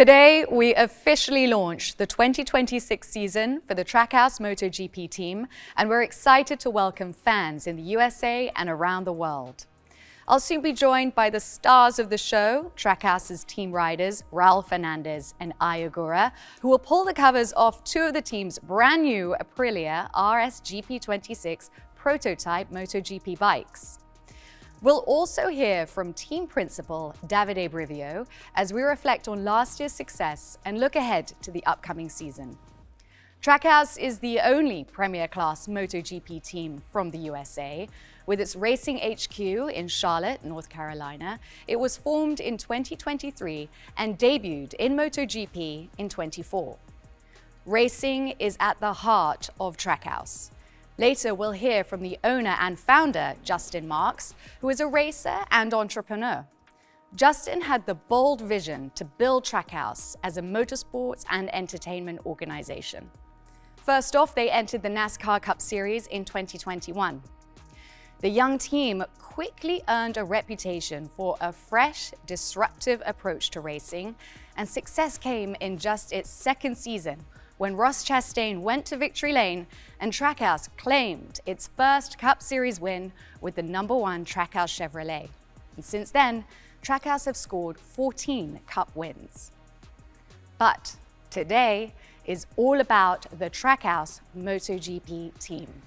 Today, we officially launch the 2026 season for the Trackhouse MotoGP team, and we're excited to welcome fans in the USA and around the world. I'll soon be joined by the stars of the show, Trackhouse's team riders, Raúl Fernandez and Ogura, who will pull the covers off two of the team's brand new Aprilia RS-GP26 prototype MotoGP bikes. We'll also hear from Team Principal Davide Brivio as we reflect on last year's success and look ahead to the upcoming season. Trackhouse is the only Premier Class MotoGP team from the USA. With its racing HQ in Charlotte, North Carolina, it was formed in 2023 and debuted in MotoGP in 24. Racing is at the heart of Trackhouse. Later, we'll hear from the owner and founder, Justin Marks, who is a racer and entrepreneur. Justin had the bold vision to build Trackhouse as a motorsports and entertainment organization. First off, they entered the NASCAR Cup Series in 2021. The young team quickly earned a reputation for a fresh, disruptive approach to racing, and success came in just its second season, when Ross Chastain went to victory lane and Trackhouse claimed its first Cup Series win with the #1 Trackhouse Chevrolet. And since then, Trackhouse have scored 14 Cup wins. But today is all about the Trackhouse MotoGP team.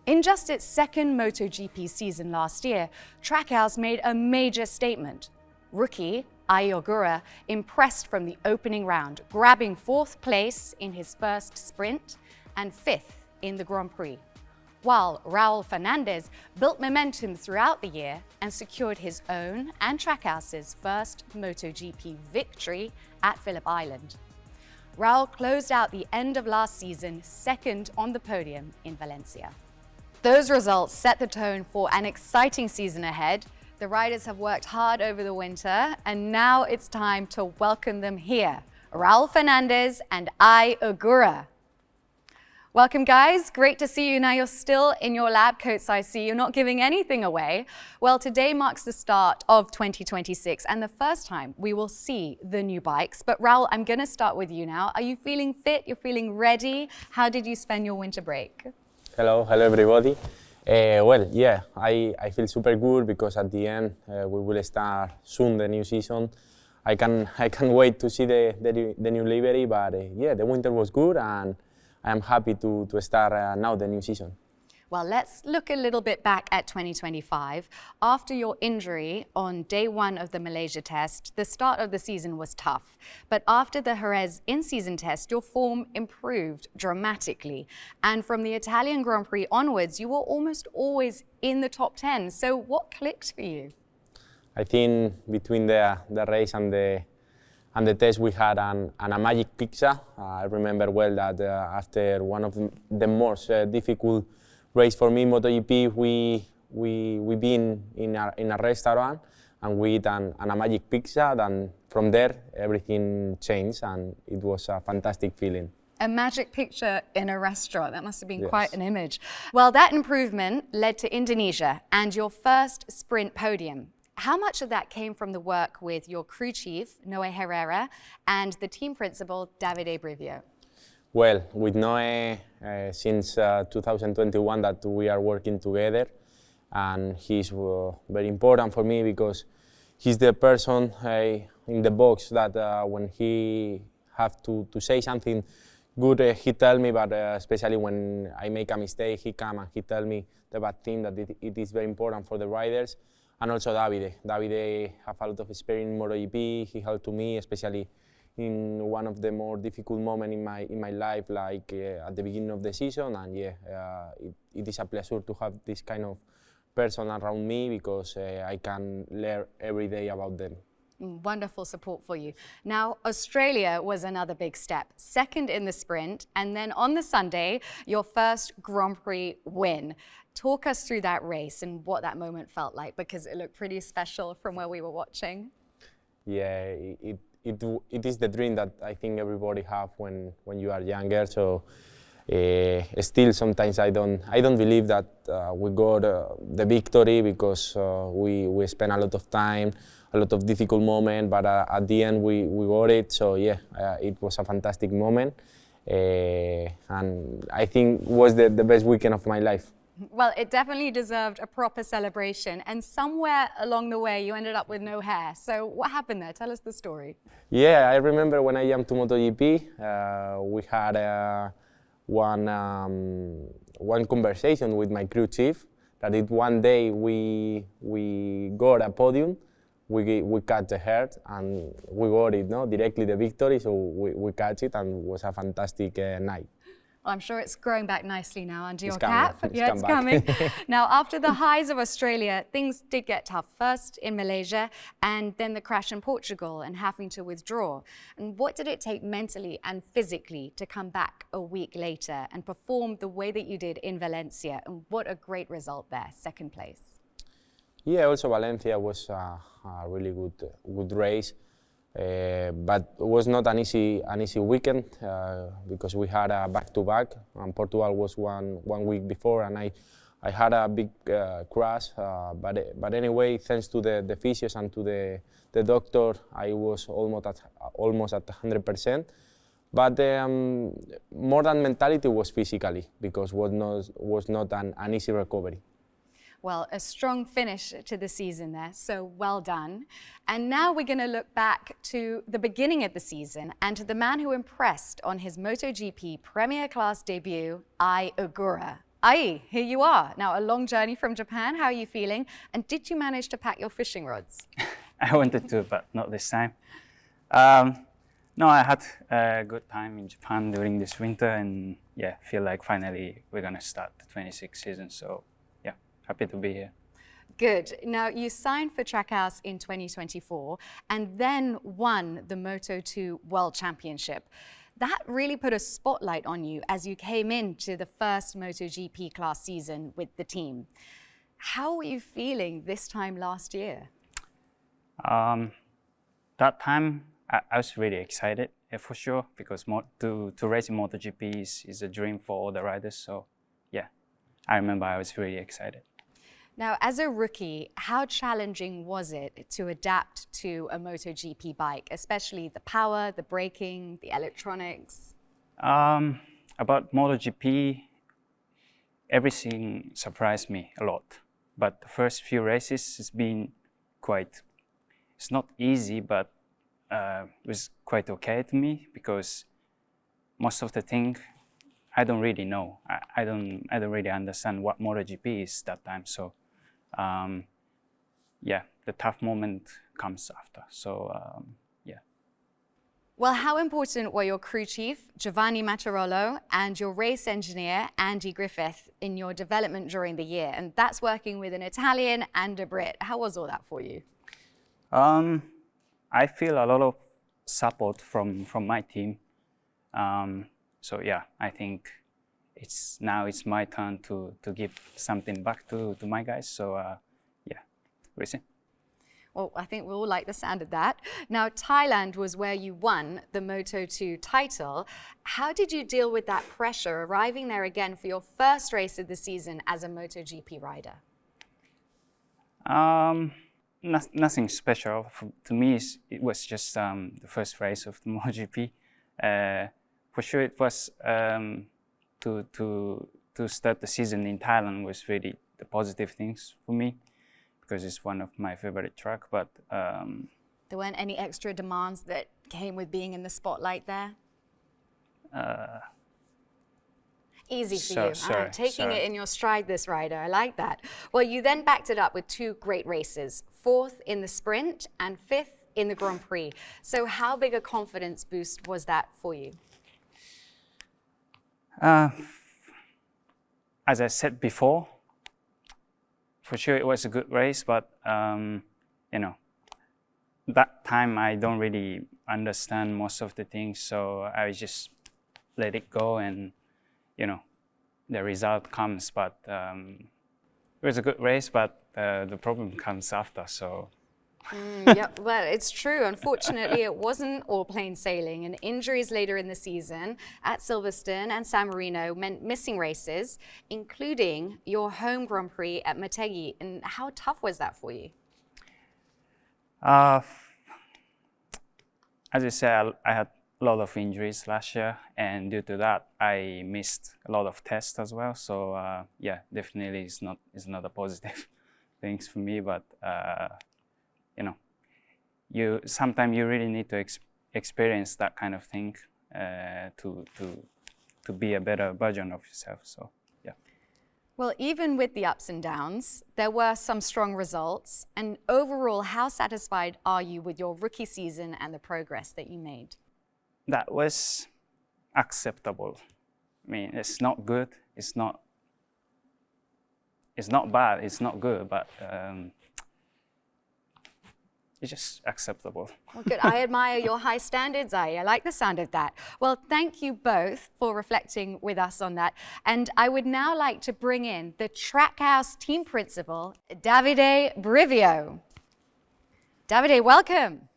In just its second MotoGP season last year, Trackhouse made a major statement. Rookie Ogura impressed from the opening round, grabbing 4th place in his first sprint and 5th in the Grand Prix, while Raúl Fernandez built momentum throughout the year and secured his own and Trackhouse's first MotoGP victory at Phillip Island. Raúl closed out the end of last season second on the podium in Valencia. Those results set the tone for an exciting season ahead. The riders have worked hard over the winter, and now it's time to welcome them here, Raúl Fernandez and Ogura. Welcome, guys. Great to see you. Now you're still in your lab coats, I see. You're not giving anything away. Well, today marks the start of 2026 and the first time we will see the new bikes. But Raúl, I'm going to start with you now. Are you feeling fit? You're feeling ready? How did you spend your winter break? Hello everybody. Well, yeah, I feel super good because at the end we will start soon the new season. I can't wait to see the new livery, but yeah, the winter was good and I'm happy to start now the new season. Well, let's look a little bit back at 2025. After your injury on day 1 of the Malaysia test, the start of the season was tough. But after the Jerez in-season test, your form improved dramatically. And from the Italian Grand Prix onwards, you were almost always in the top 10. So what clicked for you? I think between the race and the test we had a magic pizza. I remember well that after one of the most difficult race for me, MotoGP, we been in a restaurant and we eat a magic pizza. Then from there, everything changed and it was a fantastic feeling. A magic picture in a restaurant, that must have been Yes. Quite an image. Well, that improvement led to Indonesia and your first sprint podium. How much of that came from the work with your crew chief, Noé Herrera, and the team principal, Davide Brivio? Well, with Noé, since 2021 that we are working together, and he's very important for me because he's the person in the box that when he have to say something good, he tell me, but especially when I make a mistake, he come and he tell me the bad thing, that it is very important for the riders. And also Davide. Davide have a lot of experience in MotoGP. He helped to me, especially in one of the more difficult moments in my life, like at the beginning of the season. And yeah, it is a pleasure to have this kind of person around me because I can learn every day about them. Wonderful support for you. Now, Australia was another big step. Second in the sprint, and then on the Sunday, your first Grand Prix win. Talk us through that race and what that moment felt like, because it looked pretty special from where we were watching. Yeah, it is the dream that I think everybody have when you are younger. So Still, sometimes I don't believe that we got the victory because we spent a lot of time, a lot of difficult moments, but at the end we got it. So yeah, it was a fantastic moment, and I think it was the best weekend of my life. Well, it definitely deserved a proper celebration, and somewhere along the way you ended up with no hair. So what happened there? Tell us the story. Yeah, I remember when I jumped to MotoGP, we had one conversation with my crew chief that if one day we got a podium, we cut the hair and we got it, no, directly the victory. So we catch it, and it was a fantastic night. Well, I'm sure it's growing back nicely now under your Coming. cap. Yeah, it's coming. Back. Now, after the highs of Australia, things did get tough. First in Malaysia, and then the crash in Portugal and having to withdraw. And what did it take mentally and physically to come back a week later and perform the way that you did in Valencia? And what a great result there, second place. Yeah, also Valencia was a really good race. But it was not an easy weekend because we had a back-to-back, and Portugal was one week before, and I had a big crash. But anyway, thanks to the physios and to the doctor, I was almost at 100%. But more than mentality was physically, because was not an easy recovery. Well, a strong finish to the season there, so well done. And now we're going to look back to the beginning of the season and to the man who impressed on his MotoGP Premier Class debut, Ogura. Here you are. Now, a long journey from Japan. How are you feeling? And did you manage to pack your fishing rods? I wanted to, but not this time. No, I had a good time in Japan during this winter, and yeah, feel like finally we're going to start the 26th season. So happy to be here. Good. Now, you signed for Trackhouse in 2024 and then won the Moto2 World Championship. That really put a spotlight on you as you came into the first MotoGP class season with the team. How were you feeling this time last year? That time, I was really excited, for sure, because to race in MotoGP is a dream for all the riders. So, yeah, I remember I was really excited. Now, as a rookie, how challenging was it to adapt to a MotoGP bike, especially the power, the braking, the electronics? About MotoGP, everything surprised me a lot. But the first few races has been it's not easy, but it was quite okay to me, because most of the thing I don't really know. I don't really understand what MotoGP is that time. So yeah, the tough moment comes after. So yeah. Well, how important were your crew chief, Giovanni Mattarolo, and your race engineer, Andy Griffith, in your development during the year? And that's working with an Italian and a Brit. How was all that for you? I feel a lot of support from my team. So yeah, I think now it's my turn to give something back to my guys. So yeah, we'll see. Well, I think we all like the sound of that. Now, Thailand was where you won the Moto2 title. How did you deal with that pressure arriving there again for your first race of the season as a MotoGP rider? Nothing special. To me, it was just the first race of the MotoGP. For sure, it was to start the season in Thailand was really the positive things for me, because it's one of my favorite tracks. But there weren't any extra demands that came with being in the spotlight there? Easy for you. Sorry, taking it in your stride, this rider. I like that. Well, you then backed it up with two great races, 4th in the sprint and 5th in the Grand Prix. So how big a confidence boost was that for you? As I said before, for sure it was a good race, but you know, that time I don't really understand most of the things, so I just let it go, and you know, the result comes. But it was a good race, but the problem comes after. So Yeah, well, it's true. Unfortunately, it wasn't all plain sailing, and injuries later in the season at Silverstone and San Marino meant missing races, including your home Grand Prix at Motegi. And how tough was that for you? As you said, I had a lot of injuries last year, and due to that, I missed a lot of tests as well. So yeah, definitely it's not a positive things for me, but you know, sometimes you really need to experience that kind of thing to be a better version of yourself. So yeah. Well, even with the ups and downs, there were some strong results. And overall, how satisfied are you with your rookie season and the progress that you made? That was acceptable. I mean, it's not good. It's not bad. It's not good, but it's just acceptable. Well, good. I admire your high standards, I like the sound of that. Well, thank you both for reflecting with us on that. And I would now like to bring in the Trackhouse Team Principal, Davide Brivio. Davide, welcome.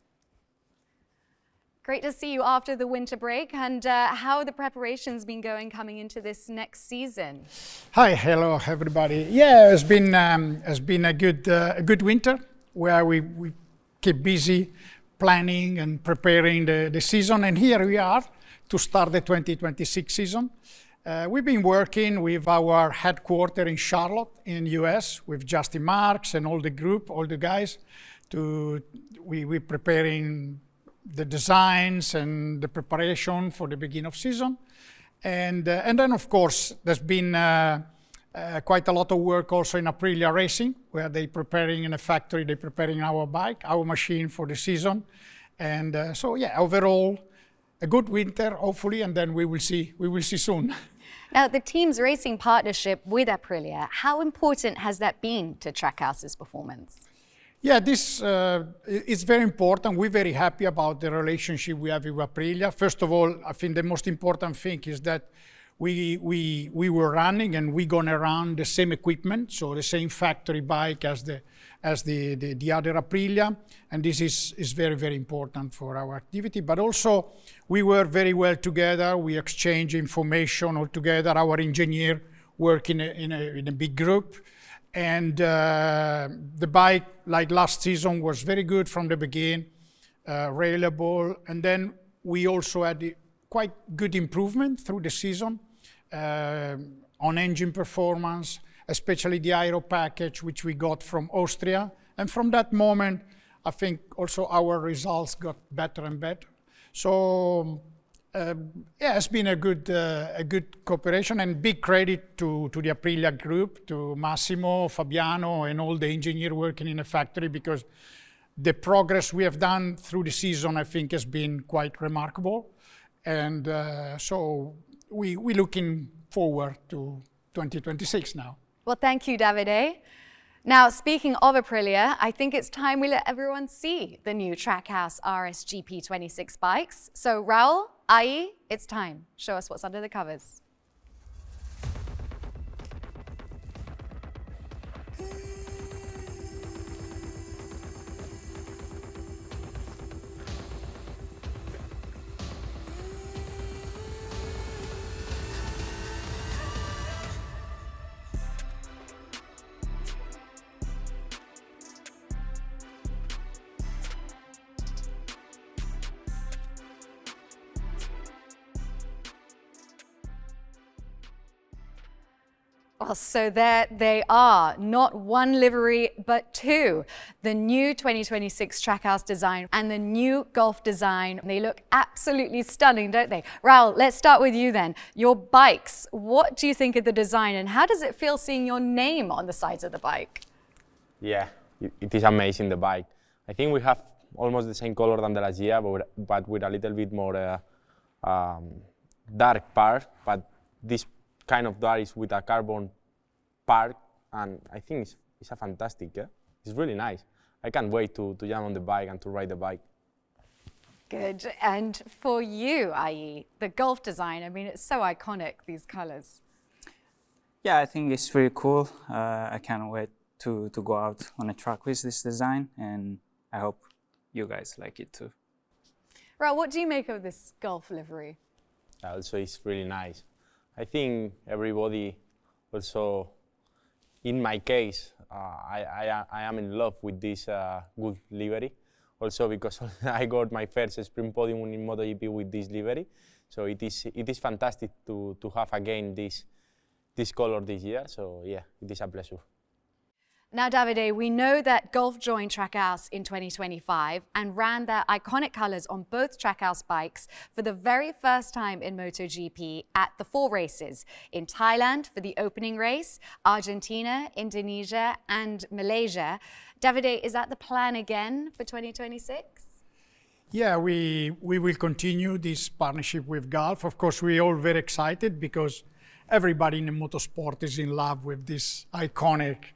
Great to see you after the winter break. And how have the preparations been going coming into this next season? Hi, hello everybody. Yeah, it's been a good winter where we keep busy planning and preparing the season, and here we are to start the 2026 season. We've been working with our headquarters in Charlotte in US with Justin Marks and all the group, all the guys. We're preparing the designs and the preparation for the beginning of season, and then of course there's been quite a lot of work also in Aprilia Racing, where they're preparing in a factory, they're preparing our bike, our machine for the season. And so yeah, overall, a good winter, hopefully, and then we will see soon. Now, the team's racing partnership with Aprilia, how important has that been to Trackhouse's performance? Yeah, this is very important. We're very happy about the relationship we have with Aprilia. First of all, I think the most important thing is that we were running and we're gonna run the same equipment, so the same factory bike as the other Aprilia, and this is very, very important for our activity. But also we work very well together. We exchange information all together. Our engineer work in a big group, and the bike, like last season, was very good from the beginning, reliable, and then we also had quite good improvement through the season on engine performance, especially the aero package which we got from Austria. And from that moment, I think also our results got better and better. So yeah, it's been a good cooperation, and big credit to the Aprilia group, to Massimo, Fabiano, and all the engineers working in the factory, because the progress we have done through the season, I think, has been quite remarkable. And so we're looking forward to 2026 now. Well, thank you, Davide. Now, speaking of Aprilia, I think it's time we let everyone see the new Trackhouse RSGP 26 bikes. So Raúl, Ai, it's time. Show us what's under the covers. Well, so there they are, not one livery, but two. The new 2026 Trackhouse design and the new Golf design. They look absolutely stunning, don't they? Raúl, let's start with you then. Your bikes, what do you think of the design, and how does it feel seeing your name on the sides of the bike? Yeah, it is amazing, the bike. I think we have almost the same color than the last year, but with a little bit more dark part, but this kind of dark is with a carbon part, and I think it's a fantastic, yeah? It's really nice. I can't wait to jump on the bike and to ride the bike. Good. And for you, Ai, the Golf design, I mean, it's so iconic, these colors. Yeah, I think it's really cool. I can't wait to go out on a track with this design, and I hope you guys like it too. Raúl, what do you make of this Gulf livery? Also, it's really nice. I think everybody also, in my case, I am in love with this good livery. Also because I got my first sprint podium in MotoGP with this livery. So it is fantastic to have again this color this year. So yeah, it is a pleasure. Now, Davide, we know that Gulf joined Trackhouse in 2025 and ran their iconic colors on both Trackhouse bikes for the very first time in MotoGP at the 4 races in Thailand for the opening race, Argentina, Indonesia, and Malaysia. Davide, is that the plan again for 2026? Yeah, we will continue this partnership with Gulf. Of course, we're all very excited because everybody in the motorsport is in love with these iconic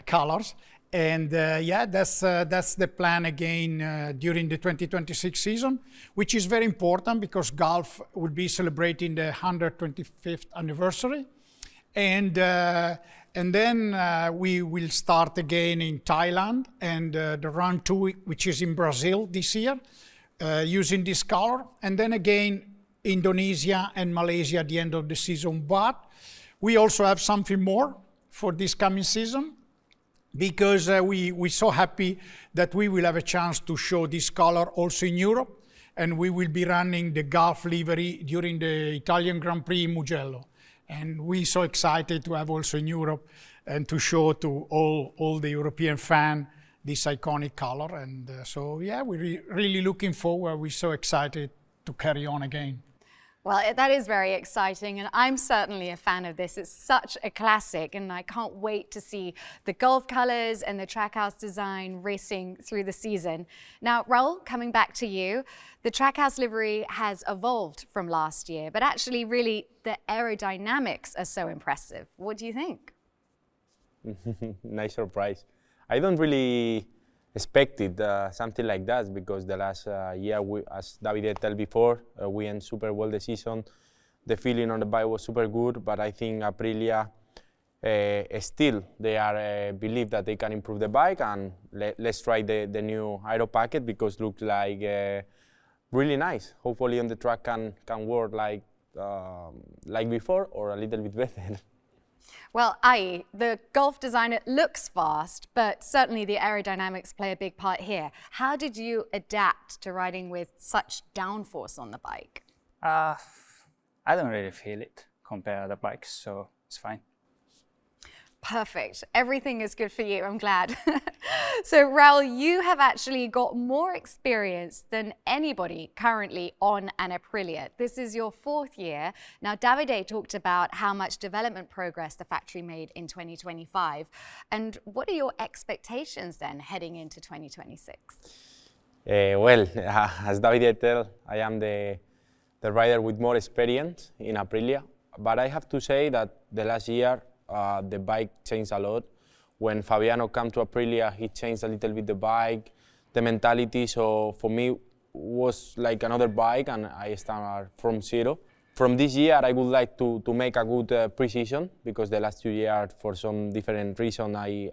colors. And yeah, that's the plan again during the 2026 season, which is very important because Gulf will be celebrating the 125th anniversary. And then we will start again in Thailand and the round 2, which is in Brazil this year, using this color. And then again, Indonesia and Malaysia at the end of the season. But we also have something more for this coming season, because we're so happy that we will have a chance to show this color also in Europe, and we will be running the Gulf livery during the Italian Grand Prix in Mugello. And we're so excited to have also in Europe and to show to all the European fans this iconic color. And so yeah, we're really looking forward. We're so excited to carry on again. Well, that is very exciting, and I'm certainly a fan of this. It's such a classic, and I can't wait to see the Gulf colors and the Trackhouse design racing through the season. Now, Raúl, coming back to you, the Trackhouse livery has evolved from last year, but actually, really, the aerodynamics are so impressive. What do you think? Nice surprise. I don't really expected something like that, because the last year, as Davide told before, we ended super well the season. The feeling on the bike was super good, but I think Aprilia still they are believe that they can improve the bike, and let's try the new aero packet, because looks like really nice. Hopefully on the track can work like before or a little bit better. Well, the Gulf design looks fast, but certainly the aerodynamics play a big part here. How did you adapt to riding with such downforce on the bike? I don't really feel it compared to other bikes, so it's fine. Perfect. Everything is good for you. I'm glad. So, Raúl, you have actually got more experience than anybody currently on an Aprilia. This is your 4th year. Now, Davide talked about how much development progress the factory made in 2025. And what are your expectations then heading into 2026? Well, as Davide told, I am the rider with more experience in Aprilia. But I have to say that the last year, the bike changed a lot. When Fabiano came to Aprilia, he changed a little bit the bike, the mentality. So for me, was like another bike, and I started from zero. From this year, I would like to make a good precision, because the last 2 years, for some different reason, I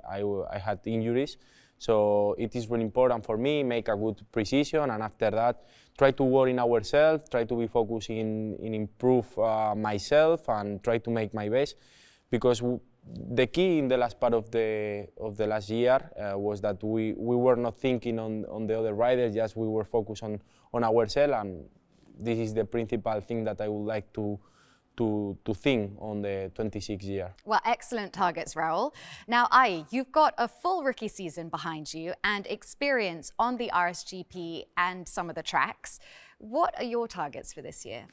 had injuries. So it is really important for me, make a good precision, and after that, try to work in ourselves, try to be focused in improve myself, and try to make my best. Because the key in the last part of the last year was that we were not thinking on the other riders, just we were focused on ourselves, and this is the principal thing that I would like to think on the 26th year. Well, excellent targets, Raúl. Now, you've got a full rookie season behind you and experience on the RSGP and some of the tracks. What are your targets for this year?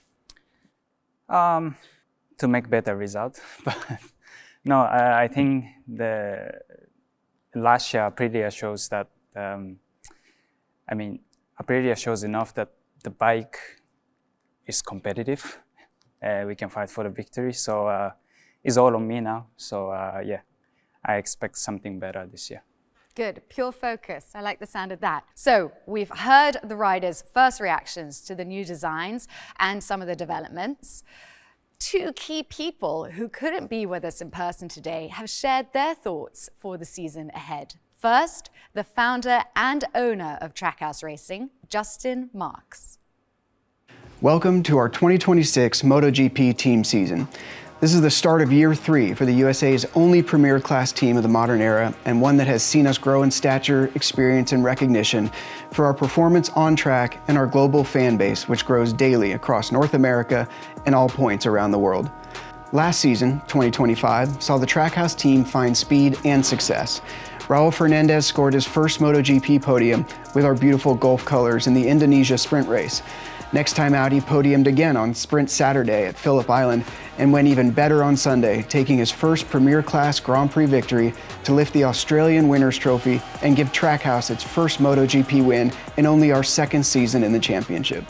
To make better results, but no, I think the last year Aprilia shows that. Aprilia shows enough that the bike is competitive. We can fight for the victory, so it's all on me now. So yeah, I expect something better this year. Good, pure focus. I like the sound of that. So we've heard the riders' first reactions to the new designs and some of the developments. 2 key people who couldn't be with us in person today have shared their thoughts for the season ahead. First, the founder and owner of Trackhouse Racing, Justin Marks. Welcome to our 2026 MotoGP team season. This is the start of year 3 for the USA's only premier class team of the modern era, and one that has seen us grow in stature, experience, and recognition for our performance on track and our global fan base, which grows daily across North America and all points around the world. Last season, 2025, saw the Trackhouse team find speed and success. Raúl Fernandez scored his first MotoGP podium with our beautiful Gulf colors in the Indonesia sprint race. Next time out, he podiumed again on Sprint Saturday at Phillip Island and went even better on Sunday, taking his first Premier Class Grand Prix victory to lift the Australian Winners' Trophy and give Trackhouse its first MotoGP win in only our second season in the championship.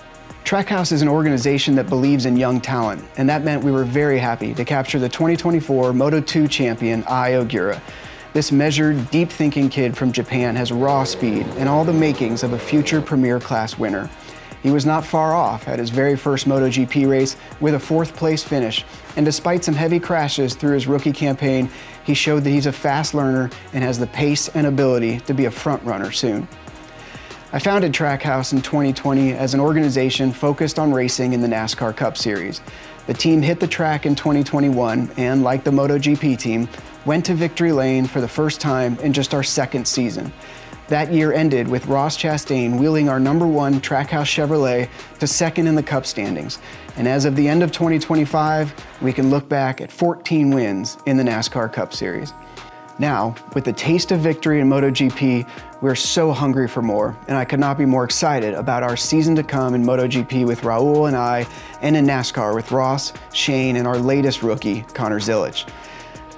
Trackhouse is an organization that believes in young talent, and that meant we were very happy to capture the 2024 Moto2 champion, Ogura. This measured, deep-thinking kid from Japan has raw speed and all the makings of a future Premier Class winner. He was not far off at his very first MotoGP race with a 4th place finish, and despite some heavy crashes through his rookie campaign, he showed that he's a fast learner and has the pace and ability to be a front runner soon. I founded Trackhouse in 2020 as an organization focused on racing in the NASCAR Cup Series. The team hit the track in 2021 and, like the MotoGP team, went to victory lane for the first time in just our second season. That year ended with Ross Chastain wheeling our #1 Trackhouse Chevrolet to second in the Cup standings. And as of the end of 2025, we can look back at 14 wins in the NASCAR Cup Series. Now, with the taste of victory in MotoGP, we're so hungry for more, and I could not be more excited about our season to come in MotoGP with Raúl and I, and in NASCAR with Ross, Shane, and our latest rookie, Connor Zilic.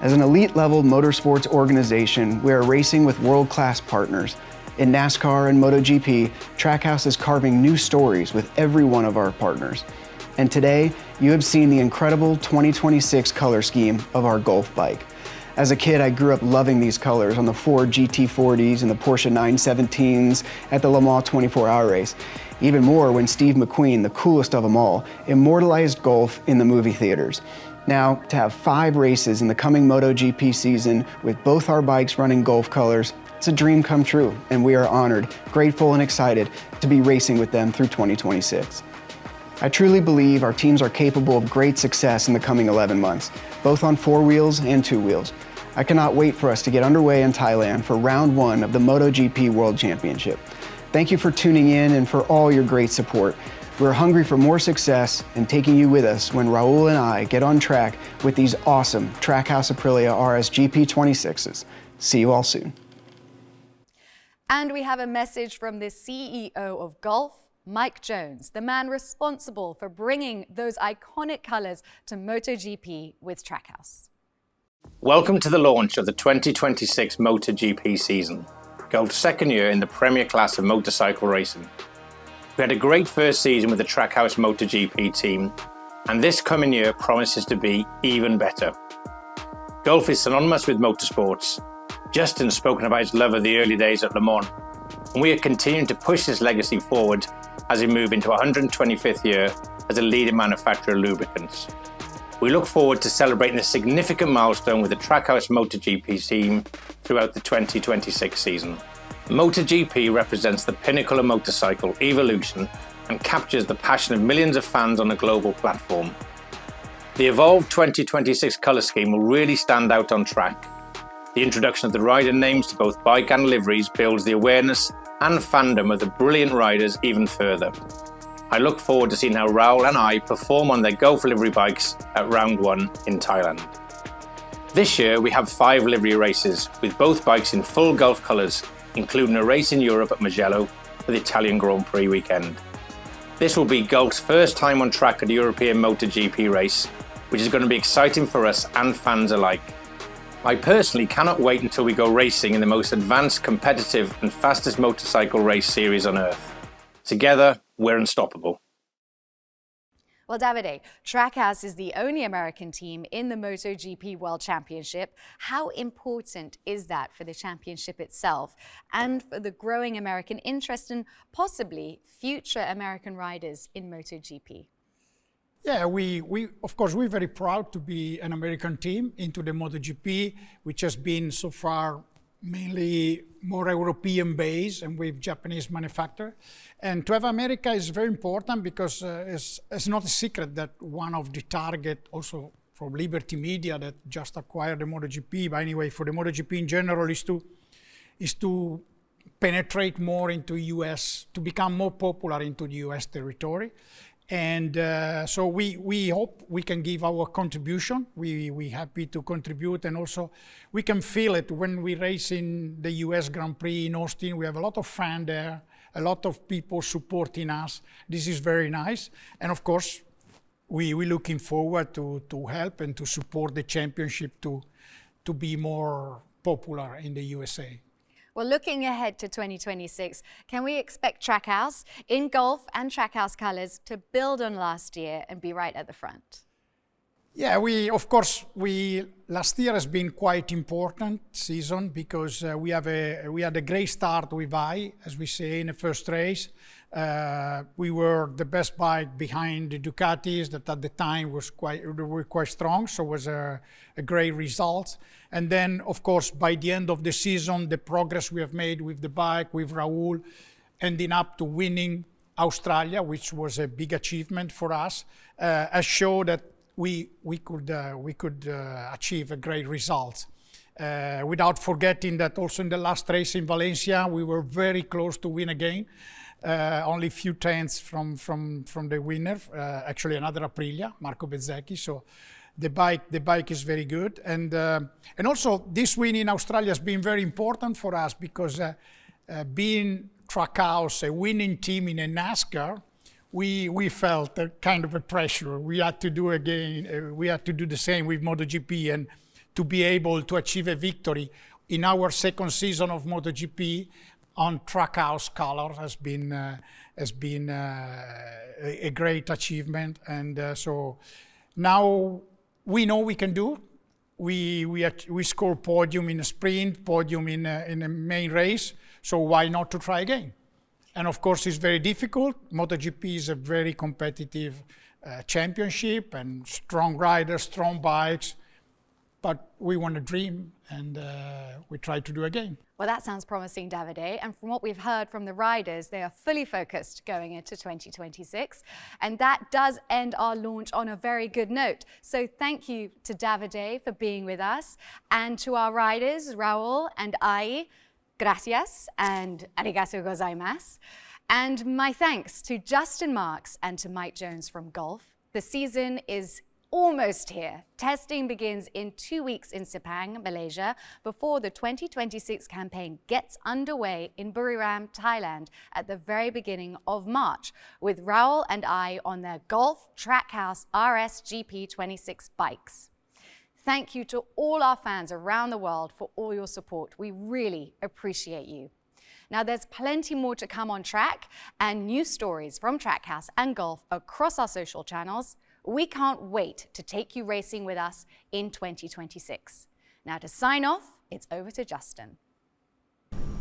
As an elite-level motorsports organization, we are racing with world-class partners. In NASCAR and MotoGP, Trackhouse is carving new stories with every one of our partners. And today, you have seen the incredible 2026 color scheme of our Golf bike. As a kid, I grew up loving these colors on the Ford GT40s and the Porsche 917s at the Le Mans 24-hour race. Even more when Steve McQueen, the coolest of them all, immortalized Golf in the movie theaters. Now, to have 5 races in the coming MotoGP season with both our bikes running Golf colors, it's a dream come true, and we are honored, grateful, and excited to be racing with them through 2026. I truly believe our teams are capable of great success in the coming 11 months, both on 4 wheels and 2 wheels. I cannot wait for us to get underway in Thailand for round 1 of the MotoGP World Championship. Thank you for tuning in and for all your great support. We're hungry for more success and taking you with us when Raúl and I get on track with these awesome Trackhouse Aprilia RS GP26s. See you all soon. And we have a message from the CEO of Golf, Mike Jones, the man responsible for bringing those iconic colors to MotoGP with Trackhouse. Welcome to the launch of the 2026 MotoGP season, Golf's second year in the premier class of motorcycle racing. We had a great first season with the Trackhouse MotoGP team, and this coming year promises to be even better. Golf is synonymous with motorsports. Justin's spoken about his love of the early days at Le Mans, and we are continuing to push this legacy forward as we move into our 125th year as a leading manufacturer of lubricants. We look forward to celebrating a significant milestone with the Trackhouse MotoGP team throughout the 2026 season. MotoGP represents the pinnacle of motorcycle evolution and captures the passion of millions of fans on a global platform. The evolved 2026 colour scheme will really stand out on track. The introduction of the rider names to both bike and liveries builds the awareness and fandom of the brilliant riders even further. I look forward to seeing how Raúl and I perform on their Golf livery bikes at round 1 in Thailand. This year we have 5 livery races with both bikes in full Golf colours, including a race in Europe at Mugello for the Italian Grand Prix weekend. This will be Golf's first time on track at a European MotoGP race, which is going to be exciting for us and fans alike. I personally cannot wait until we go racing in the most advanced, competitive and fastest motorcycle race series on earth. Together, we're unstoppable. Well, Davide, Trackhouse is the only American team in the MotoGP World Championship. How important is that for the championship itself and for the growing American interest in possibly future American riders in MotoGP? Yeah, we of course, we're very proud to be an American team into the MotoGP, which has been so far mainly more European based and with Japanese manufacturer. And to have America is very important because it's not a secret that one of the target also from Liberty Media that just acquired the MotoGP, but anyway, for the MotoGP in general is to penetrate more into US, to become more popular into the US territory. And so we hope we can give our contribution. We happy to contribute, and also we can feel it when we race in the US Grand Prix in Austin. We have a lot of fans there, a lot of people supporting us. This is very nice. And of course, we're looking forward to help and to support the championship to be more popular in the USA. Well, looking ahead to 2026, can we expect Trackhouse in Golf and Trackhouse colours to build on last year and be right at the front? Yeah, last year has been quite important season because we had a great start with I, as we say in the first race. We were the best bike behind the Ducatis that at the time were quite strong, so it was a great result. And then, of course, by the end of the season, the progress we have made with the bike, with Raúl, ending up to winning Australia, which was a big achievement for us, has shown that we could achieve a great result. Without forgetting that also in the last race in Valencia, we were very close to win again. Only a few tenths from the winner, actually another Aprilia, Marco Bezzecchi. So the bike is very good, and also this win in Australia has been very important for us because being Trackhouse, a winning team in a NASCAR, we felt a kind of a pressure. We had to do again. We had to do the same with MotoGP, and to be able to achieve a victory in our second season of MotoGP on Trackhouse color has been a great achievement. And so now we know we can do. We score podium in a sprint, podium in a main race. So why not to try again? And of course, it's very difficult. MotoGP is a very competitive championship and strong riders, strong bikes. But we want to dream, and we try to do again. Well, that sounds promising, Davide. And from what we've heard from the riders, they are fully focused going into 2026. And that does end our launch on a very good note. So thank you to Davide for being with us, and to our riders, Raúl and Ai, gracias and arigatou gozaimasu. And my thanks to Justin Marks and to Mike Jones from Golf. The season is almost here. Testing begins in 2 weeks in Sepang, Malaysia, before the 2026 campaign gets underway in Buriram, Thailand at the very beginning of March, with Raúl and I on their Golf Trackhouse RS GP26 bikes. Thank you to all our fans around the world for all your support. We really appreciate you. Now, there's plenty more to come on track and new stories from Trackhouse and Golf across our social channels. We can't wait to take you racing with us in 2026. Now, to sign off, it's over to Justin.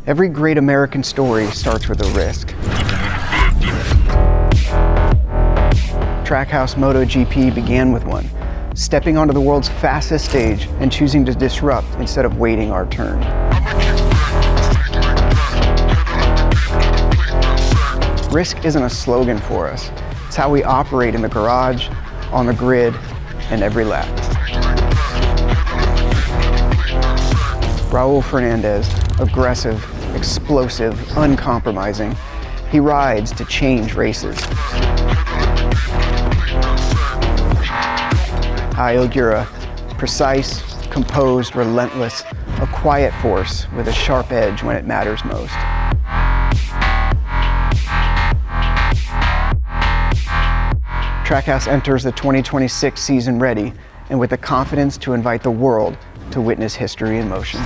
Every great American story starts with a risk. Trackhouse MotoGP began with one, stepping onto the world's fastest stage and choosing to disrupt instead of waiting our turn. Risk isn't a slogan for us. It's how we operate in the garage, on the grid, and every lap. Raúl Fernandez, aggressive, explosive, uncompromising. He rides to change races. Ogura, precise, composed, relentless, a quiet force with a sharp edge when it matters most. Trackhouse enters the 2026 season ready and with the confidence to invite the world to witness history in motion.